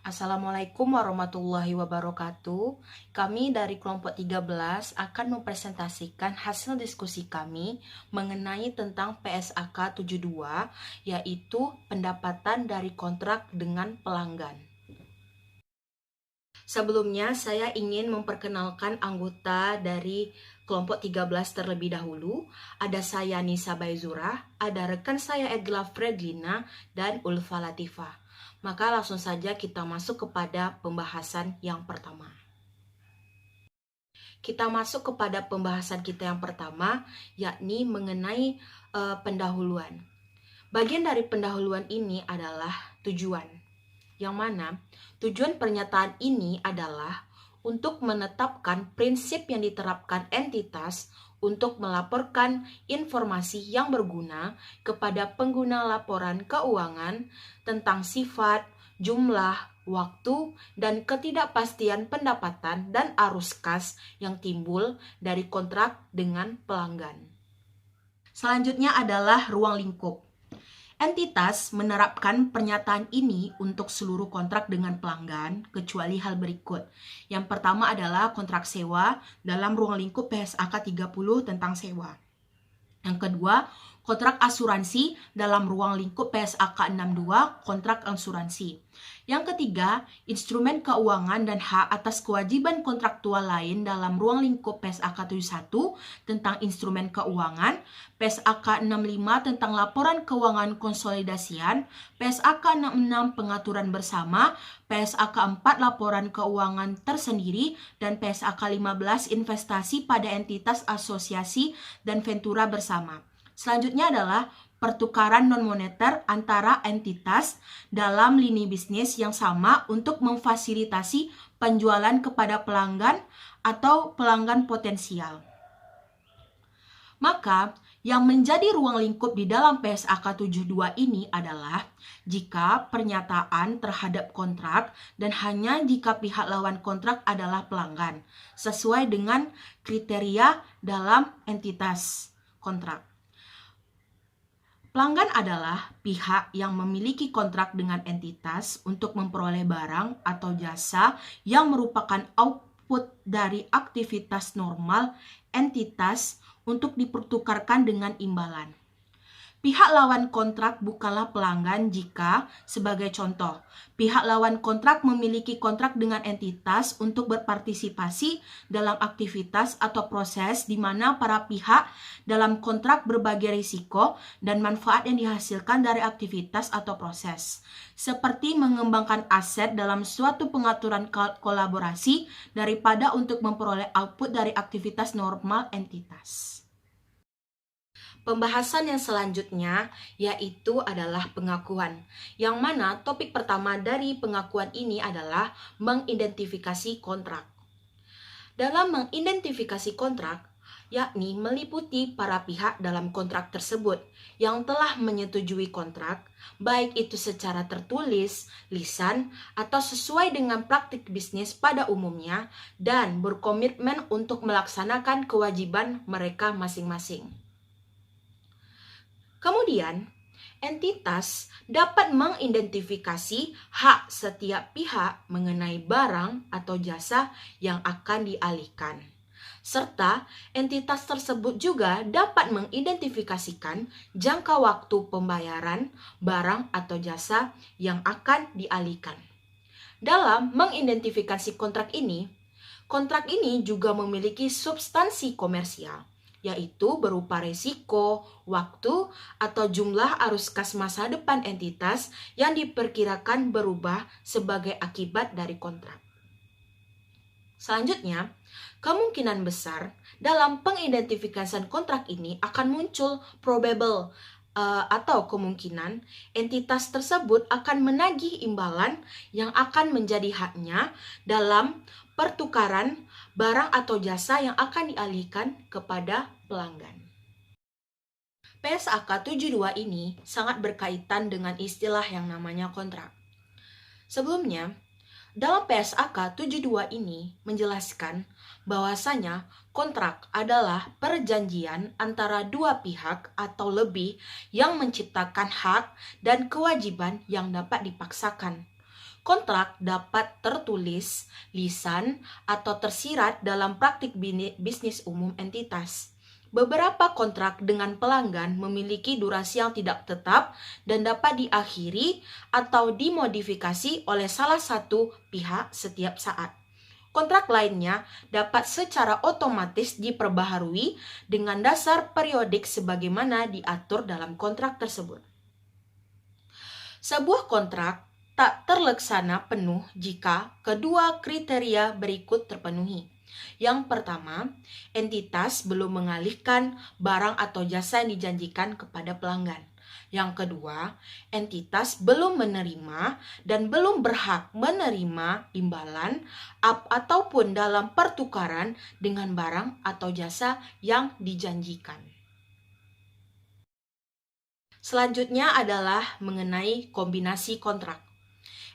Assalamualaikum warahmatullahi wabarakatuh. Kami dari kelompok 13 akan mempresentasikan hasil diskusi kami mengenai tentang PSAK 72, yaitu pendapatan dari kontrak dengan pelanggan. Sebelumnya, saya ingin memperkenalkan anggota dari kelompok 13 terlebih dahulu. Ada saya Nisa Baizurah, ada rekan saya Edla Fredlina, dan Ulfa Latifah. Maka langsung saja kita masuk kepada pembahasan yang pertama. Kita masuk kepada pembahasan kita yang pertama, yakni mengenai pendahuluan. Bagian dari pendahuluan ini adalah tujuan, yang mana tujuan pernyataan ini adalah untuk menetapkan prinsip yang diterapkan entitas untuk melaporkan informasi yang berguna kepada pengguna laporan keuangan tentang sifat, jumlah, waktu, dan ketidakpastian pendapatan dan arus kas yang timbul dari kontrak dengan pelanggan. Selanjutnya adalah ruang lingkup. Entitas menerapkan pernyataan ini untuk seluruh kontrak dengan pelanggan, kecuali hal berikut. Yang pertama adalah kontrak sewa dalam ruang lingkup PSAK 30 tentang sewa. Yang kedua, kontrak asuransi dalam ruang lingkup PSAK 62 kontrak asuransi. Yang ketiga, instrumen keuangan dan hak atas kewajiban kontraktual lain dalam ruang lingkup PSAK 71 tentang instrumen keuangan, PSAK 65 tentang laporan keuangan konsolidasian, PSAK 66 pengaturan bersama, PSAK 4 laporan keuangan tersendiri, dan PSAK 15 investasi pada entitas asosiasi dan ventura bersama. Selanjutnya adalah pertukaran non-moneter antara entitas dalam lini bisnis yang sama untuk memfasilitasi penjualan kepada pelanggan atau pelanggan potensial. Maka, yang menjadi ruang lingkup di dalam PSAK 72 ini adalah jika pernyataan terhadap kontrak dan hanya jika pihak lawan kontrak adalah pelanggan, sesuai dengan kriteria dalam entitas kontrak. Pelanggan adalah pihak yang memiliki kontrak dengan entitas untuk memperoleh barang atau jasa yang merupakan output dari aktivitas normal entitas untuk dipertukarkan dengan imbalan. Pihak lawan kontrak bukanlah pelanggan jika, sebagai contoh, pihak lawan kontrak memiliki kontrak dengan entitas untuk berpartisipasi dalam aktivitas atau proses di mana para pihak dalam kontrak berbagai risiko dan manfaat yang dihasilkan dari aktivitas atau proses, seperti mengembangkan aset dalam suatu pengaturan kolaborasi daripada untuk memperoleh output dari aktivitas normal entitas. Pembahasan yang selanjutnya yaitu adalah pengakuan, yang mana topik pertama dari pengakuan ini adalah mengidentifikasi kontrak. Dalam mengidentifikasi kontrak, yakni meliputi para pihak dalam kontrak tersebut yang telah menyetujui kontrak, baik itu secara tertulis, lisan, atau sesuai dengan praktik bisnis pada umumnya, dan berkomitmen untuk melaksanakan kewajiban mereka masing-masing. Kemudian, entitas dapat mengidentifikasi hak setiap pihak mengenai barang atau jasa yang akan dialihkan. Serta entitas tersebut juga dapat mengidentifikasikan jangka waktu pembayaran barang atau jasa yang akan dialihkan. Dalam mengidentifikasi kontrak ini juga memiliki substansi komersial, yaitu berupa risiko, waktu, atau jumlah arus kas masa depan entitas yang diperkirakan berubah sebagai akibat dari kontrak. Selanjutnya, kemungkinan besar dalam pengidentifikasian kontrak ini akan muncul probable atau kemungkinan entitas tersebut akan menagih imbalan yang akan menjadi haknya dalam pertukaran barang atau jasa yang akan dialihkan kepada pelanggan. PSAK 72 ini sangat berkaitan dengan istilah yang namanya kontrak. Sebelumnya, dalam PSAK 72 ini menjelaskan bahwasanya kontrak adalah perjanjian antara dua pihak atau lebih yang menciptakan hak dan kewajiban yang dapat dipaksakan. Kontrak dapat tertulis, lisan, atau tersirat dalam praktik bisnis umum entitas. Beberapa kontrak dengan pelanggan memiliki durasi yang tidak tetap dan dapat diakhiri atau dimodifikasi oleh salah satu pihak setiap saat. Kontrak lainnya dapat secara otomatis diperbaharui dengan dasar periodik sebagaimana diatur dalam kontrak tersebut. Sebuah kontrak tak terlaksana penuh jika kedua kriteria berikut terpenuhi. Yang pertama, entitas belum mengalihkan barang atau jasa yang dijanjikan kepada pelanggan. Yang kedua, entitas belum menerima dan belum berhak menerima imbalan ataupun dalam pertukaran dengan barang atau jasa yang dijanjikan. Selanjutnya adalah mengenai kombinasi kontrak.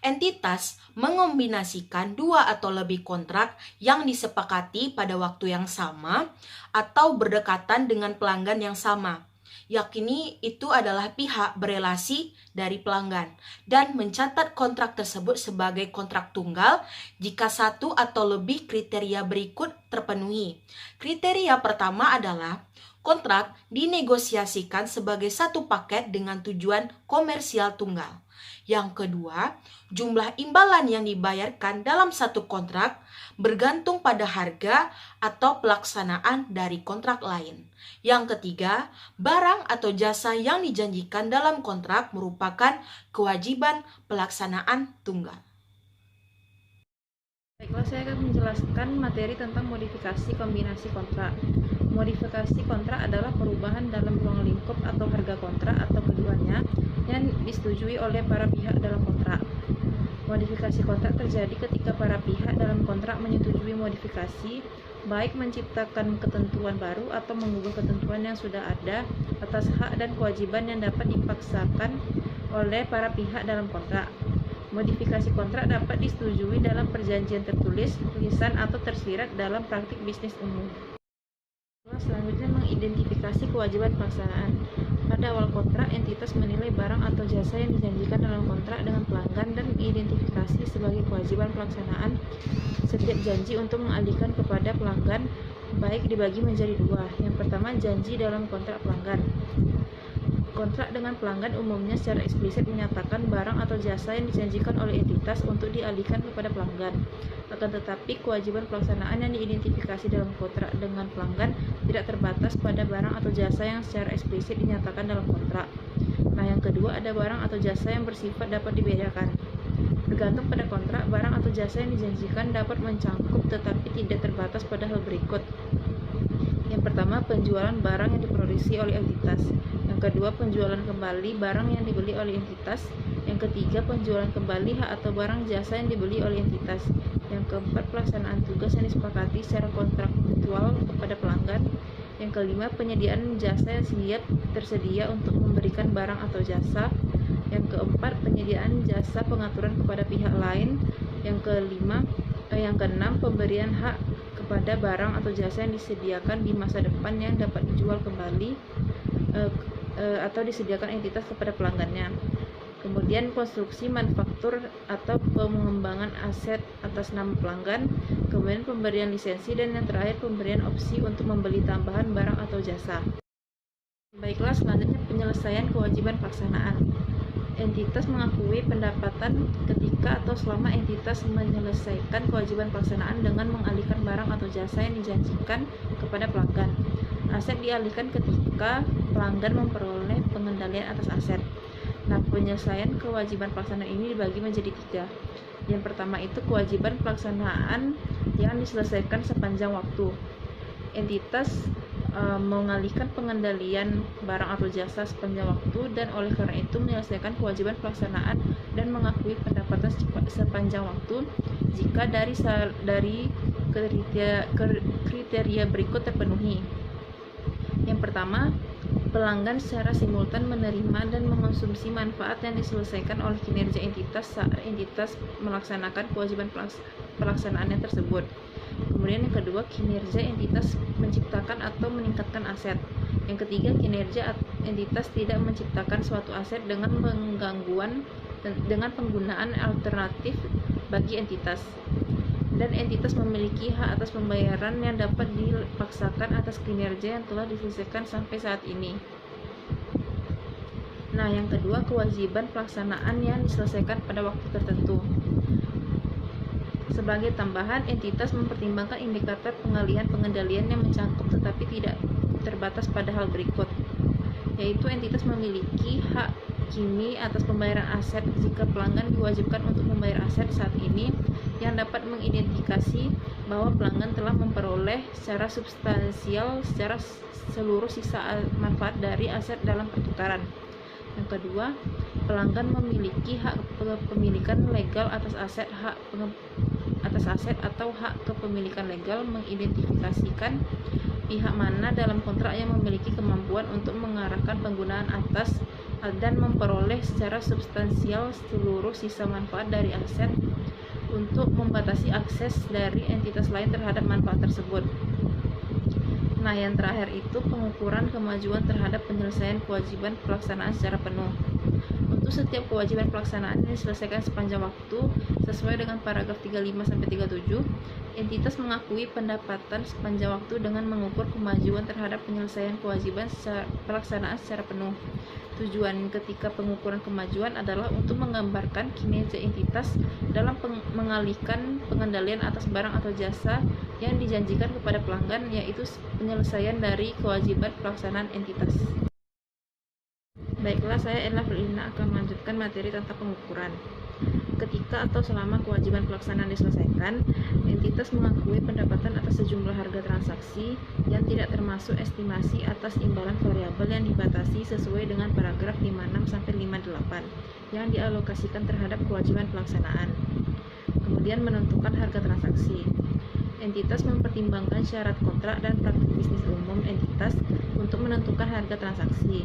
Entitas mengombinasikan dua atau lebih kontrak yang disepakati pada waktu yang sama atau berdekatan dengan pelanggan yang sama. Yakni itu adalah pihak berelasi dari pelanggan dan mencatat kontrak tersebut sebagai kontrak tunggal jika satu atau lebih kriteria berikut terpenuhi. Kriteria pertama adalah kontrak dinegosiasikan sebagai satu paket dengan tujuan komersial tunggal. Yang kedua, jumlah imbalan yang dibayarkan dalam satu kontrak bergantung pada harga atau pelaksanaan dari kontrak lain. Yang ketiga, barang atau jasa yang dijanjikan dalam kontrak merupakan kewajiban pelaksanaan tunggal. Baiklah, saya akan menjelaskan materi tentang modifikasi kombinasi kontrak. Modifikasi kontrak adalah perubahan dalam ruang lingkup atau harga kontrak atau keduanya yang disetujui oleh para pihak dalam kontrak. Modifikasi kontrak terjadi ketika para pihak dalam kontrak menyetujui modifikasi, baik menciptakan ketentuan baru atau mengubah ketentuan yang sudah ada atas hak dan kewajiban yang dapat dipaksakan oleh para pihak dalam kontrak. Modifikasi kontrak dapat disetujui dalam perjanjian tertulis, lisan, atau tersirat dalam praktik bisnis umum. Selanjutnya, mengidentifikasi kewajiban pelaksanaan. Pada awal kontrak, entitas menilai barang atau jasa yang dijanjikan dalam kontrak dengan pelanggan dan mengidentifikasi sebagai kewajiban pelaksanaan setiap janji untuk mengalihkan kepada pelanggan, baik dibagi menjadi dua. Yang pertama, janji dalam kontrak pelanggan. Kontrak dengan pelanggan umumnya secara eksplisit menyatakan barang atau jasa yang dijanjikan oleh entitas untuk dialihkan kepada pelanggan. Akan tetapi, kewajiban pelaksanaan yang diidentifikasi dalam kontrak dengan pelanggan tidak terbatas pada barang atau jasa yang secara eksplisit dinyatakan dalam kontrak. Nah, yang kedua, ada barang atau jasa yang bersifat dapat dibedakan. Bergantung pada kontrak, barang atau jasa yang dijanjikan dapat mencangkup tetapi tidak terbatas pada hal berikut. Yang pertama, penjualan barang yang diproduksi oleh entitas. Yang kedua, penjualan kembali barang yang dibeli oleh entitas. Yang ketiga, penjualan kembali hak atau barang jasa yang dibeli oleh entitas. Yang keempat, pelaksanaan tugas yang disepakati secara kontraktual kepada pelanggan. Yang kelima, penyediaan jasa yang siap tersedia untuk memberikan barang atau jasa. Yang keempat, penyediaan jasa pengaturan kepada pihak lain. Yang keenam, pemberian hak kepada barang atau jasa yang disediakan di masa depan yang dapat dijual kembali atau disediakan entitas kepada pelanggannya. Kemudian konstruksi manufaktur atau pengembangan aset atas nama pelanggan. Kemudian pemberian lisensi, dan yang terakhir pemberian opsi untuk membeli tambahan barang atau jasa. Baiklah, selanjutnya penyelesaian kewajiban pelaksanaan. Entitas mengakui pendapatan ketika atau selama entitas menyelesaikan kewajiban pelaksanaan dengan mengalihkan barang atau jasa yang dijanjikan kepada pelanggan. Aset dialihkan ketika pelanggan memperoleh pengendalian atas aset. Nah, penyelesaian kewajiban pelaksanaan ini dibagi menjadi tiga. Yang pertama itu kewajiban pelaksanaan yang diselesaikan sepanjang waktu. Entitas mengalihkan pengendalian barang atau jasa sepanjang waktu dan oleh karena itu menyelesaikan kewajiban pelaksanaan dan mengakui pendapatan sepanjang waktu jika dari kriteria berikut terpenuhi. Yang pertama, pelanggan secara simultan menerima dan mengonsumsi manfaat yang diselesaikan oleh kinerja entitas saat entitas melaksanakan kewajiban pelaksanaannya tersebut. Kemudian yang kedua, kinerja entitas menciptakan atau meningkatkan aset. Yang ketiga, kinerja entitas tidak menciptakan suatu aset dengan penggangguan dengan penggunaan alternatif bagi entitas. Dan entitas memiliki hak atas pembayaran yang dapat dipaksakan atas kinerja yang telah diselesaikan sampai saat ini. Nah, yang kedua, kewajiban pelaksanaan yang diselesaikan pada waktu tertentu. Sebagai tambahan, entitas mempertimbangkan indikator pengalihan pengendalian yang mencangkup tetapi tidak terbatas pada hal berikut, yaitu entitas memiliki hak kini atas pembayaran aset jika pelanggan diwajibkan untuk membayar aset saat ini, yang dapat mengidentifikasi bahwa pelanggan telah memperoleh secara substansial secara seluruh sisa manfaat dari aset dalam pertukaran. Yang kedua, pelanggan memiliki hak kepemilikan legal atas aset atau hak kepemilikan legal mengidentifikasikan pihak mana dalam kontrak yang memiliki kemampuan untuk mengarahkan penggunaan atas dan memperoleh secara substansial seluruh sisa manfaat dari aset untuk membatasi akses dari entitas lain terhadap manfaat tersebut. Nah, yang terakhir itu pengukuran kemajuan terhadap penyelesaian kewajiban pelaksanaan secara penuh. Untuk setiap kewajiban pelaksanaan yang diselesaikan sepanjang waktu sesuai dengan paragraf 35-37, entitas mengakui pendapatan sepanjang waktu dengan mengukur kemajuan terhadap penyelesaian kewajiban pelaksanaan secara penuh. Tujuan ketika pengukuran kemajuan adalah untuk menggambarkan kinerja entitas dalam mengalihkan pengendalian atas barang atau jasa yang dijanjikan kepada pelanggan, yaitu penyelesaian dari kewajiban pelaksanaan entitas. Baiklah, saya Ella Felina akan melanjutkan materi tentang pengukuran. Ketika atau selama kewajiban pelaksanaan diselesaikan, entitas mengakui pendapatan atas sejumlah harga transaksi yang tidak termasuk estimasi atas imbalan variabel yang dibatasi sesuai dengan paragraf 56-58 yang dialokasikan terhadap kewajiban pelaksanaan. Kemudian menentukan harga transaksi. Entitas mempertimbangkan syarat kontrak dan praktik bisnis umum entitas untuk menentukan harga transaksi.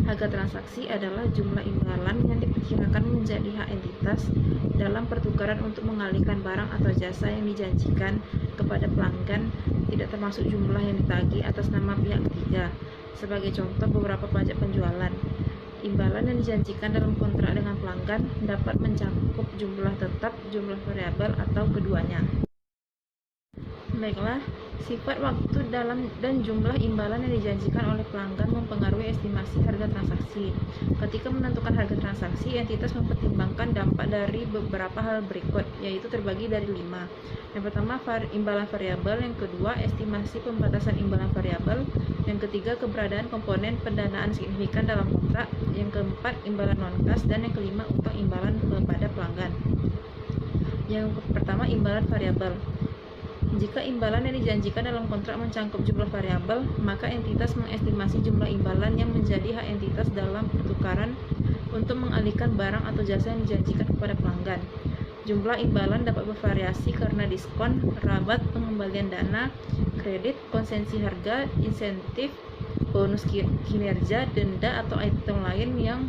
Harga transaksi adalah jumlah imbalan yang diperkirakan menjadi hak entitas dalam pertukaran untuk mengalihkan barang atau jasa yang dijanjikan kepada pelanggan, tidak termasuk jumlah yang ditagih atas nama pihak ketiga. Sebagai contoh beberapa pajak penjualan. Imbalan yang dijanjikan dalam kontrak dengan pelanggan dapat mencakup jumlah tetap, jumlah variabel, atau keduanya. Baiklah, sifat waktu dan jumlah imbalan yang dijanjikan oleh pelanggan mempengaruhi estimasi harga transaksi. Ketika menentukan harga transaksi, entitas mempertimbangkan dampak dari beberapa hal berikut, yaitu terbagi dari 5. Yang pertama, imbalan variabel. Yang kedua, estimasi pembatasan imbalan variabel. Yang ketiga, keberadaan komponen pendanaan signifikan dalam kontrak. Yang keempat, imbalan non-kas. Dan yang kelima, utang imbalan kepada pelanggan. Yang pertama, imbalan variabel. Jika imbalan yang dijanjikan dalam kontrak mencangkup jumlah variabel, maka entitas mengestimasi jumlah imbalan yang menjadi hak entitas dalam pertukaran untuk mengalihkan barang atau jasa yang dijanjikan kepada pelanggan. Jumlah imbalan dapat bervariasi karena diskon, rabat, pengembalian dana, kredit, konsensi harga, insentif, bonus kinerja, denda, atau item lain yang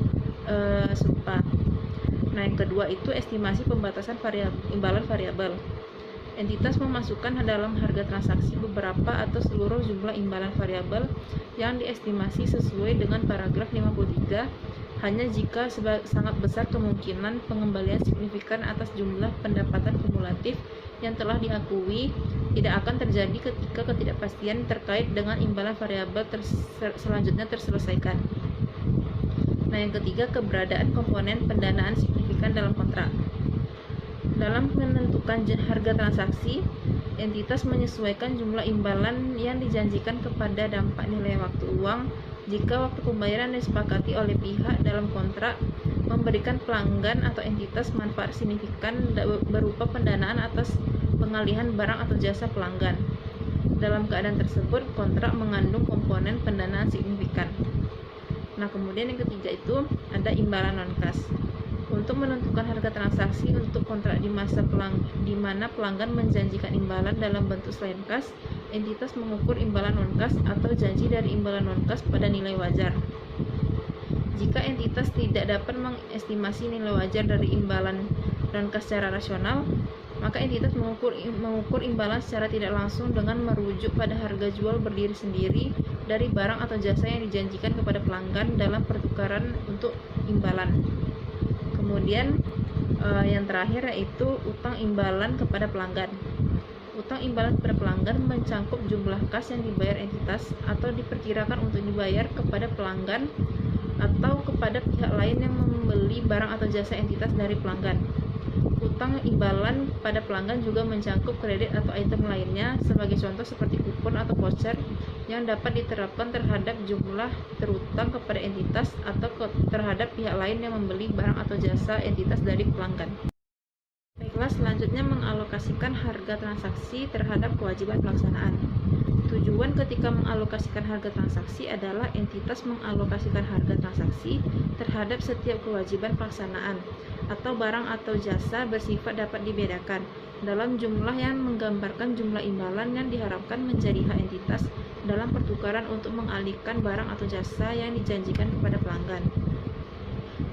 serupa. Nah, yang kedua itu estimasi pembatasan imbalan variabel. Entitas memasukkan dalam harga transaksi beberapa atau seluruh jumlah imbalan variabel yang diestimasi sesuai dengan paragraf 53 hanya jika sangat besar kemungkinan pengembalian signifikan atas jumlah pendapatan kumulatif yang telah diakui tidak akan terjadi ketika ketidakpastian terkait dengan imbalan variabel selanjutnya terselesaikan. Nah, yang ketiga, keberadaan komponen pendanaan signifikan dalam kontrak. Dalam menentukan harga transaksi, entitas menyesuaikan jumlah imbalan yang dijanjikan kepada dampak nilai waktu uang jika waktu pembayaran disepakati oleh pihak dalam kontrak memberikan pelanggan atau entitas manfaat signifikan berupa pendanaan atas pengalihan barang atau jasa pelanggan. Dalam keadaan tersebut, kontrak mengandung komponen pendanaan signifikan. Nah, kemudian yang ketiga itu ada imbalan non-kas. Untuk menentukan harga transaksi untuk kontrak di mana pelanggan menjanjikan imbalan dalam bentuk selain kas, entitas mengukur imbalan non-kas atau janji dari imbalan non-kas pada nilai wajar. Jika entitas tidak dapat mengestimasi nilai wajar dari imbalan non-kas secara rasional, maka entitas mengukur imbalan secara tidak langsung dengan merujuk pada harga jual berdiri sendiri dari barang atau jasa yang dijanjikan kepada pelanggan dalam pertukaran untuk imbalan. Kemudian yang terakhir yaitu utang imbalan kepada pelanggan. Utang imbalan kepada pelanggan mencangkup jumlah kas yang dibayar entitas atau diperkirakan untuk dibayar kepada pelanggan atau kepada pihak lain yang membeli barang atau jasa entitas dari pelanggan. Utang imbalan pada pelanggan juga mencangkup kredit atau item lainnya, sebagai contoh seperti kupon atau voucher yang dapat diterapkan terhadap jumlah terutang kepada entitas atau terhadap pihak lain yang membeli barang atau jasa entitas dari pelanggan. Baiklah, selanjutnya mengalokasikan harga transaksi terhadap kewajiban pelaksanaan. Tujuan ketika mengalokasikan harga transaksi adalah entitas mengalokasikan harga transaksi terhadap setiap kewajiban pelaksanaan atau barang atau jasa bersifat dapat dibedakan dalam jumlah yang menggambarkan jumlah imbalan yang diharapkan menjadi hak entitas dalam pertukaran untuk mengalihkan barang atau jasa yang dijanjikan kepada pelanggan.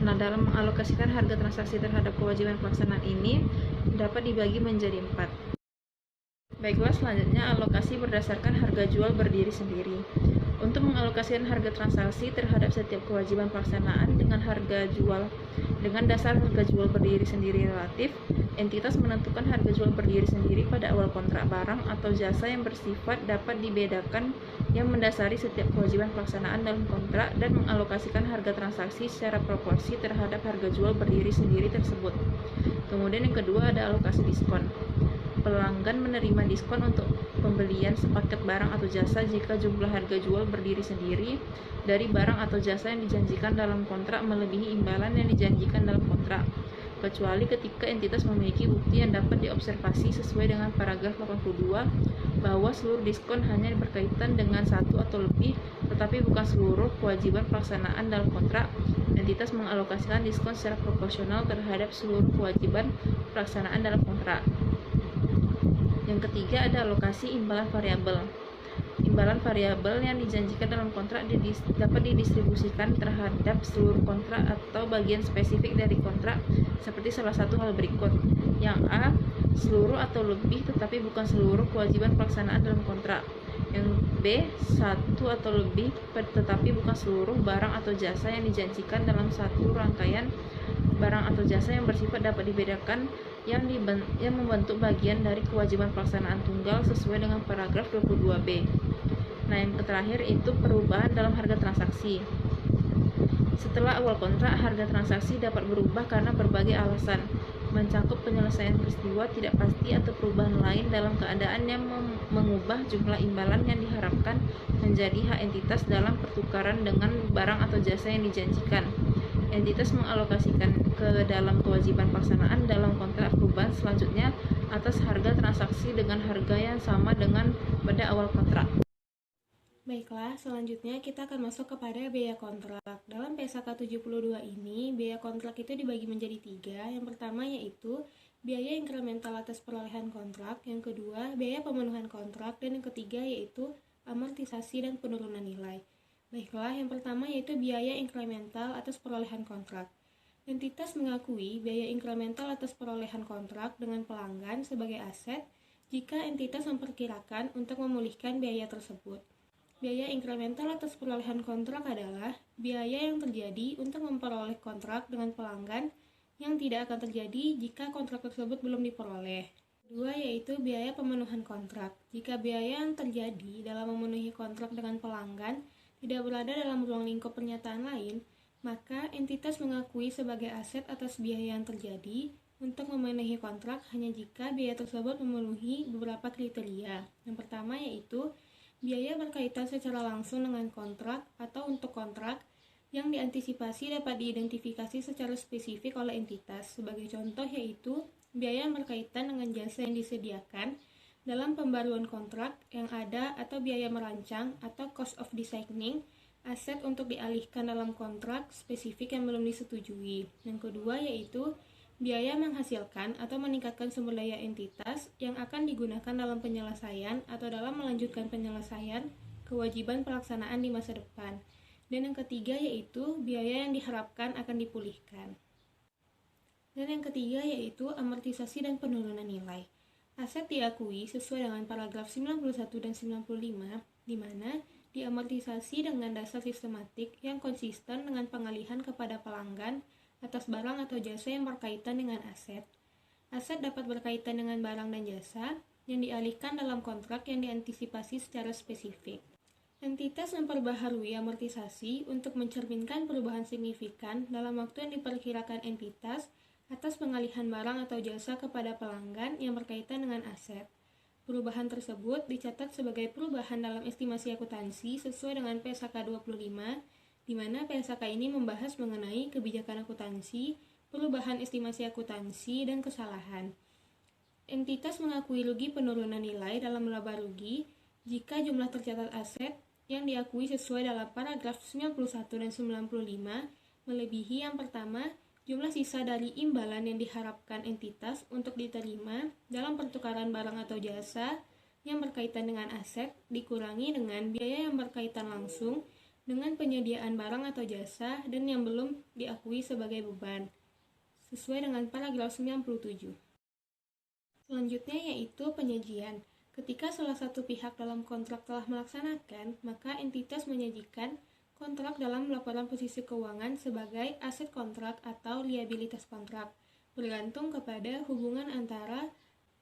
Nah, dalam mengalokasikan harga transaksi terhadap kewajiban pelaksanaan ini dapat dibagi menjadi 4. Baiklah, selanjutnya alokasi berdasarkan harga jual berdiri sendiri. Untuk mengalokasikan harga transaksi terhadap setiap kewajiban pelaksanaan dengan dasar harga jual berdiri sendiri relatif, entitas menentukan harga jual berdiri sendiri pada awal kontrak barang atau jasa yang bersifat dapat dibedakan yang mendasari setiap kewajiban pelaksanaan dalam kontrak dan mengalokasikan harga transaksi secara proporsi terhadap harga jual berdiri sendiri tersebut. Kemudian yang kedua ada alokasi diskon. Pelanggan menerima diskon untuk pembelian sepaket barang atau jasa jika jumlah harga jual berdiri sendiri dari barang atau jasa yang dijanjikan dalam kontrak melebihi imbalan yang dijanjikan dalam kontrak, kecuali ketika entitas memiliki bukti yang dapat diobservasi sesuai dengan paragraf 82 bahwa seluruh diskon hanya berkaitan dengan satu atau lebih, tetapi bukan seluruh kewajiban pelaksanaan dalam kontrak. Entitas mengalokasikan diskon secara proporsional terhadap seluruh kewajiban pelaksanaan dalam kontrak. Yang ketiga ada alokasi imbalan variabel. Imbalan variabel yang dijanjikan dalam kontrak dapat didistribusikan terhadap seluruh kontrak atau bagian spesifik dari kontrak seperti salah satu hal berikut. Yang A, seluruh atau lebih tetapi bukan seluruh kewajiban pelaksanaan dalam kontrak. Yang B, satu atau lebih tetapi bukan seluruh barang atau jasa yang dijanjikan dalam satu rangkaian barang atau jasa yang bersifat dapat dibedakan yang membentuk bagian dari kewajiban pelaksanaan tunggal sesuai dengan paragraf 22B. Nah, yang terakhir itu perubahan dalam harga transaksi. Setelah awal kontrak, harga transaksi dapat berubah karena berbagai alasan, mencangkup penyelesaian peristiwa tidak pasti atau perubahan lain dalam keadaan yang mengubah jumlah imbalan yang diharapkan menjadi hak entitas dalam pertukaran dengan barang atau jasa yang dijanjikan. Entitas mengalokasikan ke dalam kewajiban pelaksanaan dalam kontrak perubahan selanjutnya atas harga transaksi dengan harga yang sama dengan pada awal kontrak. Baiklah, selanjutnya kita akan masuk kepada biaya kontrak. Dalam PSAK 72 ini, biaya kontrak itu dibagi menjadi 3. Yang pertama yaitu biaya inkremental atas perolehan kontrak, yang kedua biaya pemenuhan kontrak, dan yang ketiga yaitu amortisasi dan penurunan nilai. Baiklah, yang pertama yaitu biaya inkremental atas perolehan kontrak. Entitas mengakui biaya inkremental atas perolehan kontrak dengan pelanggan sebagai aset jika entitas memperkirakan untuk memulihkan biaya tersebut. Biaya inkremental atas perolehan kontrak adalah biaya yang terjadi untuk memperoleh kontrak dengan pelanggan yang tidak akan terjadi jika kontrak tersebut belum diperoleh. Kedua yaitu biaya pemenuhan kontrak. Jika biaya yang terjadi dalam memenuhi kontrak dengan pelanggan tidak berada dalam ruang lingkup pernyataan lain, maka entitas mengakui sebagai aset atas biaya yang terjadi untuk memenuhi kontrak hanya jika biaya tersebut memenuhi beberapa kriteria. Yang pertama yaitu biaya berkaitan secara langsung dengan kontrak atau untuk kontrak yang diantisipasi dapat diidentifikasi secara spesifik oleh entitas. Sebagai contoh yaitu biaya yang berkaitan dengan jasa yang disediakan dalam pembaruan kontrak yang ada atau biaya merancang atau cost of designing aset untuk dialihkan dalam kontrak spesifik yang belum disetujui. Yang kedua yaitu biaya menghasilkan atau meningkatkan sumber daya entitas yang akan digunakan dalam penyelesaian atau dalam melanjutkan penyelesaian kewajiban pelaksanaan di masa depan. Dan yang ketiga yaitu biaya yang diharapkan akan dipulihkan. Dan yang ketiga yaitu amortisasi dan penurunan nilai. Aset diakui sesuai dengan paragraf 91 dan 95, di mana diamortisasi dengan dasar sistematik yang konsisten dengan pengalihan kepada pelanggan atas barang atau jasa yang berkaitan dengan aset. Aset dapat berkaitan dengan barang dan jasa yang dialihkan dalam kontrak yang diantisipasi secara spesifik. Entitas memperbaharui amortisasi untuk mencerminkan perubahan signifikan dalam waktu yang diperkirakan entitas atas pengalihan barang atau jasa kepada pelanggan yang berkaitan dengan aset. Perubahan tersebut dicatat sebagai perubahan dalam estimasi akuntansi sesuai dengan PSAK 25, di mana PSAK ini membahas mengenai kebijakan akuntansi, perubahan estimasi akuntansi, dan kesalahan. Entitas mengakui rugi penurunan nilai dalam laba rugi jika jumlah tercatat aset yang diakui sesuai dalam paragraf 91 dan 95 melebihi yang pertama, jumlah sisa dari imbalan yang diharapkan entitas untuk diterima dalam pertukaran barang atau jasa yang berkaitan dengan aset dikurangi dengan biaya yang berkaitan langsung dengan penyediaan barang atau jasa dan yang belum diakui sebagai beban, sesuai dengan paragraf 97. Selanjutnya yaitu penyajian. Ketika salah satu pihak dalam kontrak telah melaksanakan, maka entitas menyajikan kontrak dalam laporan posisi keuangan sebagai aset kontrak atau liabilitas kontrak, bergantung kepada hubungan antara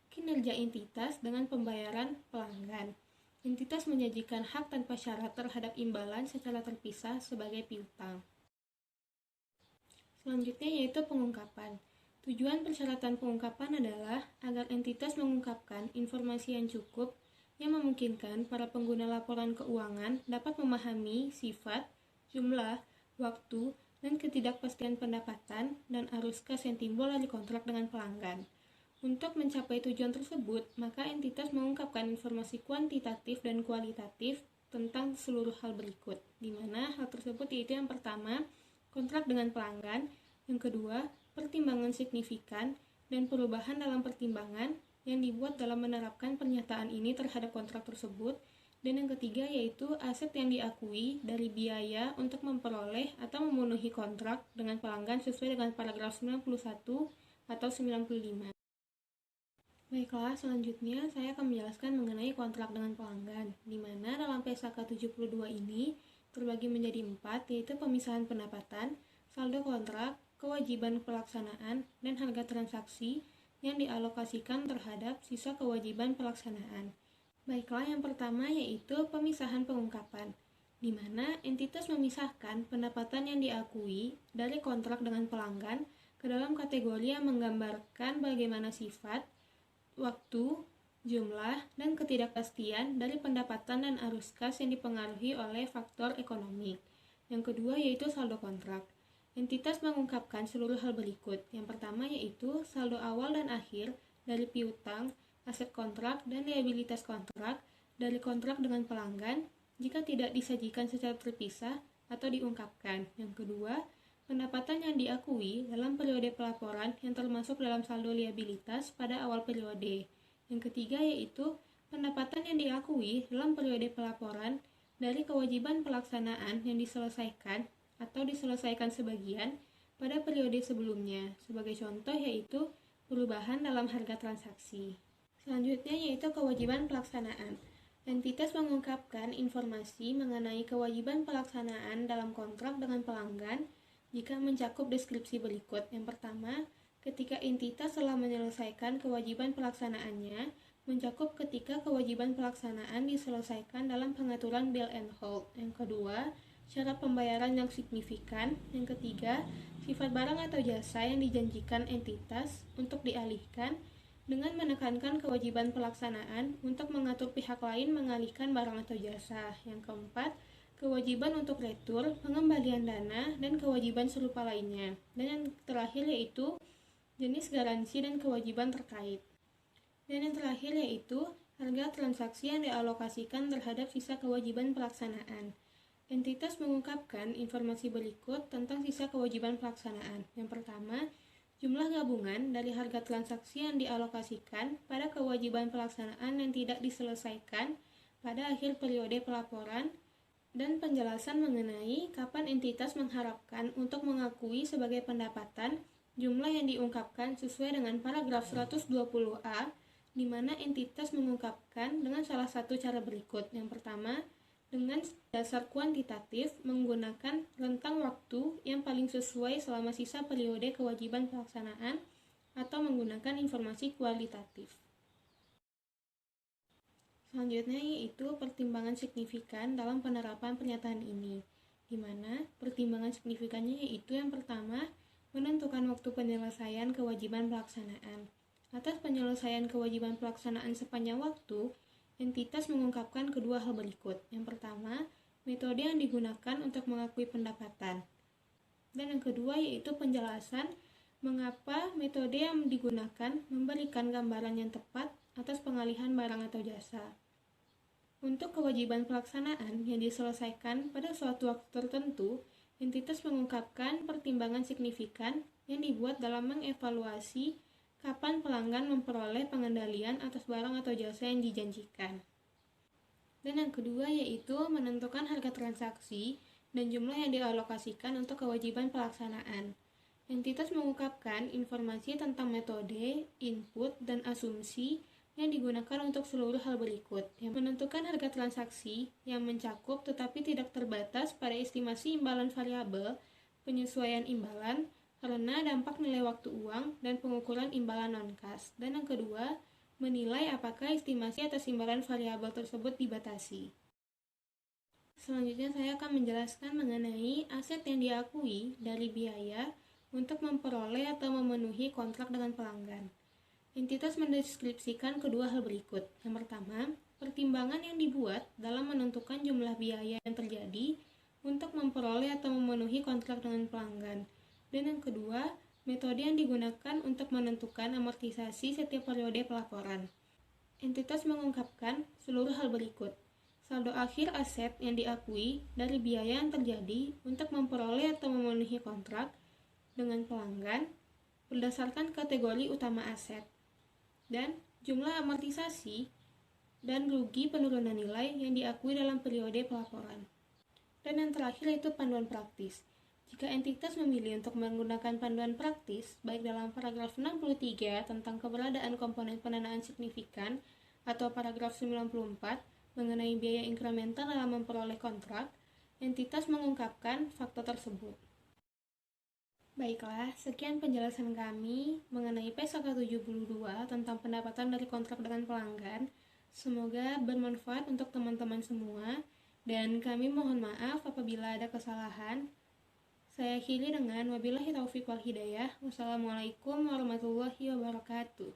kinerja entitas dengan pembayaran pelanggan. Entitas menyajikan hak tanpa syarat terhadap imbalan secara terpisah sebagai piutang. Selanjutnya yaitu pengungkapan. Tujuan persyaratan pengungkapan adalah agar entitas mengungkapkan informasi yang cukup yang memungkinkan para pengguna laporan keuangan dapat memahami sifat, jumlah, waktu, dan ketidakpastian pendapatan dan arus kas yang timbul dari kontrak dengan pelanggan. Untuk mencapai tujuan tersebut, maka entitas mengungkapkan informasi kuantitatif dan kualitatif tentang seluruh hal berikut, di mana hal tersebut yaitu yang pertama, kontrak dengan pelanggan, yang kedua, pertimbangan signifikan, dan perubahan dalam pertimbangan yang dibuat dalam menerapkan pernyataan ini terhadap kontrak tersebut, dan yang ketiga yaitu aset yang diakui dari biaya untuk memperoleh atau memenuhi kontrak dengan pelanggan sesuai dengan paragraf 91 atau 95. Baiklah, selanjutnya saya akan menjelaskan mengenai kontrak dengan pelanggan, di mana dalam PSAK 72 ini terbagi menjadi 4, yaitu pemisahan pendapatan, saldo kontrak, kewajiban pelaksanaan, dan harga transaksi yang dialokasikan terhadap sisa kewajiban pelaksanaan. Baiklah, yang pertama yaitu pemisahan pengungkapan, di mana entitas memisahkan pendapatan yang diakui dari kontrak dengan pelanggan ke dalam kategori yang menggambarkan bagaimana sifat, waktu, jumlah, dan ketidakpastian dari pendapatan dan arus kas yang dipengaruhi oleh faktor ekonomi. Yang kedua yaitu saldo kontrak. Entitas mengungkapkan seluruh hal berikut. Yang pertama yaitu saldo awal dan akhir dari piutang, aset kontrak, dan liabilitas kontrak dari kontrak dengan pelanggan jika tidak disajikan secara terpisah atau diungkapkan. Yang kedua, pendapatan yang diakui dalam periode pelaporan yang termasuk dalam saldo liabilitas pada awal periode. Yang ketiga yaitu pendapatan yang diakui dalam periode pelaporan dari kewajiban pelaksanaan yang diselesaikan atau diselesaikan sebagian pada periode sebelumnya. Sebagai contoh yaitu perubahan dalam harga transaksi. Selanjutnya yaitu kewajiban pelaksanaan. Entitas mengungkapkan informasi mengenai kewajiban pelaksanaan dalam kontrak dengan pelanggan jika mencakup deskripsi berikut. Yang pertama, ketika entitas telah menyelesaikan kewajiban pelaksanaannya, mencakup ketika kewajiban pelaksanaan diselesaikan dalam pengaturan bill and hold. Yang kedua, syarat pembayaran yang signifikan. Yang ketiga, sifat barang atau jasa yang dijanjikan entitas untuk dialihkan dengan menekankan kewajiban pelaksanaan untuk mengatur pihak lain mengalihkan barang atau jasa. Yang keempat, kewajiban untuk retur, pengembalian dana, dan kewajiban serupa lainnya. Dan yang terakhir yaitu jenis garansi dan kewajiban terkait. Dan yang terakhir yaitu harga transaksi yang dialokasikan terhadap sisa kewajiban pelaksanaan. Entitas mengungkapkan informasi berikut tentang sisa kewajiban pelaksanaan. Yang pertama, jumlah gabungan dari harga transaksi yang dialokasikan pada kewajiban pelaksanaan yang tidak diselesaikan pada akhir periode pelaporan, dan penjelasan mengenai kapan entitas mengharapkan untuk mengakui sebagai pendapatan jumlah yang diungkapkan sesuai dengan paragraf 120A, di mana entitas mengungkapkan dengan salah satu cara berikut. Yang pertama, dengan dasar kuantitatif menggunakan rentang waktu yang paling sesuai selama sisa periode kewajiban pelaksanaan atau menggunakan informasi kualitatif. Selanjutnya yaitu pertimbangan signifikan dalam penerapan pernyataan ini, di mana pertimbangan signifikannya yaitu yang pertama, menentukan waktu penyelesaian kewajiban pelaksanaan. Atas penyelesaian kewajiban pelaksanaan sepanjang waktu, entitas mengungkapkan kedua hal berikut. Yang pertama, metode yang digunakan untuk mengakui pendapatan. Dan yang kedua yaitu penjelasan mengapa metode yang digunakan memberikan gambaran yang tepat atas pengalihan barang atau jasa. Untuk kewajiban pelaksanaan yang diselesaikan pada suatu waktu tertentu, entitas mengungkapkan pertimbangan signifikan yang dibuat dalam mengevaluasi kapan pelanggan memperoleh pengendalian atas barang atau jasa yang dijanjikan. Dan yang kedua yaitu menentukan harga transaksi dan jumlah yang dialokasikan untuk kewajiban pelaksanaan. Entitas mengungkapkan informasi tentang metode, input, dan asumsi yang digunakan untuk seluruh hal berikut. Yang menentukan harga transaksi yang mencakup tetapi tidak terbatas pada estimasi imbalan variabel, penyesuaian imbalan, karena dampak nilai waktu uang dan pengukuran imbalan non-kas. Dan yang kedua, menilai apakah estimasi atas imbalan variabel tersebut dibatasi. Selanjutnya saya akan menjelaskan mengenai aset yang diakui dari biaya untuk memperoleh atau memenuhi kontrak dengan pelanggan. Entitas mendeskripsikan kedua hal berikut. Yang pertama, pertimbangan yang dibuat dalam menentukan jumlah biaya yang terjadi untuk memperoleh atau memenuhi kontrak dengan pelanggan. Dan yang kedua, metode yang digunakan untuk menentukan amortisasi setiap periode pelaporan. Entitas mengungkapkan seluruh hal berikut. Saldo akhir aset yang diakui dari biaya yang terjadi untuk memperoleh atau memenuhi kontrak dengan pelanggan berdasarkan kategori utama aset. Dan jumlah amortisasi dan rugi penurunan nilai yang diakui dalam periode pelaporan. Dan yang terakhir yaitu panduan praktis. Jika entitas memilih untuk menggunakan panduan praktis, baik dalam paragraf 63 tentang keberadaan komponen pendanaan signifikan atau paragraf 94 mengenai biaya inkremental dalam memperoleh kontrak, entitas mengungkapkan fakta tersebut. Baiklah, sekian penjelasan kami mengenai PSAK 72 tentang pendapatan dari kontrak dengan pelanggan. Semoga bermanfaat untuk teman-teman semua, dan kami mohon maaf apabila ada kesalahan. Saya akhiri dengan wabillahi taufiq wal hidayah. Wassalamualaikum warahmatullahi wabarakatuh.